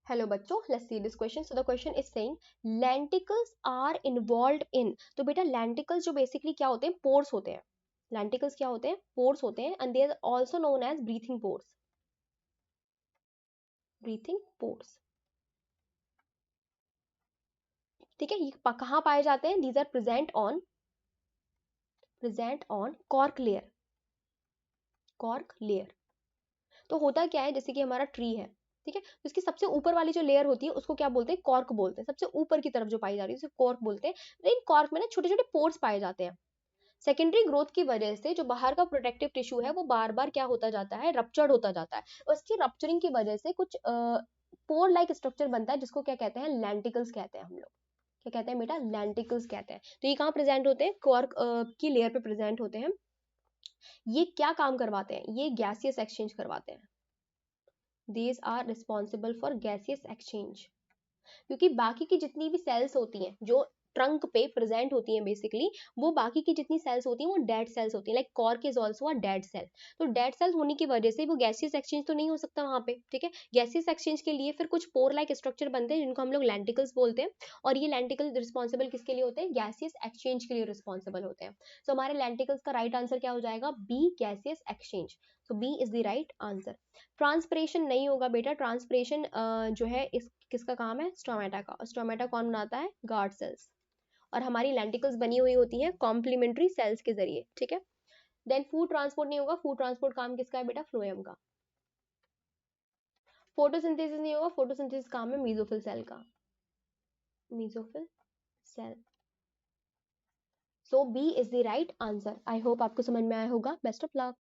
Hello बच्चों, let's see this question. So the question is saying lenticels are involved in. तो बेटा lenticels जो basically क्या होते हैं, पोर्स होते हैं. लेंटिकल्स क्या होते हैं, पोर्स होते हैं, and they are also known as breathing pores. Breathing pores, ठीक है. ये कहाँ पाए जाते हैं? These are present on cork layer. Cork layer. तो होता क्या है, जैसे कि हमारा ट्री है, ठीक है, तो इसकी सबसे ऊपर वाली जो लेयर होती है उसको क्या बोलते हैं? कॉर्क बोलते हैं. सबसे ऊपर की तरफ जो पाई जा रही है उसे कॉर्क बोलते हैं. लेकिन कॉर्क में ना छोटे छोटे पोर्स पाए जाते हैं. सेकेंडरी ग्रोथ की वजह से जो बाहर का प्रोटेक्टिव टिश्यू है वो बार बार क्या होता जाता है? रप्चर्ड होता जाता है. और इसकी रप्चरिंग की वजह से कुछ पोर लाइक स्ट्रक्चर बनता है, जिसको क्या कहते हैं? लेंटिकल्स कहते हैं हम लोग. क्या कहते हैं बेटा? लेंटिकल्स कहते हैं. तो ये कहाँ प्रेजेंट होते हैं? कॉर्क की लेयर पे प्रेजेंट होते हैं. ये क्या काम करवाते हैं? ये गैसियस एक्सचेंज करवाते हैं. These are responsible for gaseous exchange. क्योंकि बाकी की जितनी भी सेल्स होती हैं जो ट्रंक पे प्रेजेंट होती हैं बेसिकली, वो बाकी की जितनी सेल्स होती हैं वो डेड सेल्स होती हैं. Like cork is also a dead cell. तो डेड सेल्स होने की वजह से वो गैसियस एक्सचेंज तो नहीं हो सकता वहां पे, ठीक है. गैसियस एक्सचेंज के लिए फिर कुछ पोर लाइक स्ट्रक्चर बनते हैं जिनको हम लोग लेंटिकल्स बोलते हैं. और ये लेंटिकल रिस्पॉन्सिबल किसके लिए होते हैं? गैसियस एक्सचेंज के लिए रिस्पॉन्सिबल होते हैं. तो हमारे लेंटिकल्स का राइट आंसर क्या हो जाएगा? B, gaseous exchange. So B is the right answer. Transpiration नहीं होगा बेटा. ट्रांसपिरेशन जो है इस किसका काम है? स्टोमेटा का. स्टोमेटा कौन बनाता है? Guard cells. और हमारी लेंटिकल्स बनी हुई होती हैं कॉम्प्लीमेंट्री सेल्स के जरिए, ठीक है. देन फूड ट्रांसपोर्ट नहीं होगा. फूड ट्रांसपोर्ट काम किसका है बेटा? फ्लोएम का. फोटोसिंथेसिस नहीं होगा. फोटोसिंथेसिस काम है मीजोफिल सेल का. Mesophyll cell. So B is the right answer. I hope आपको समझ में आया होगा. Best of luck.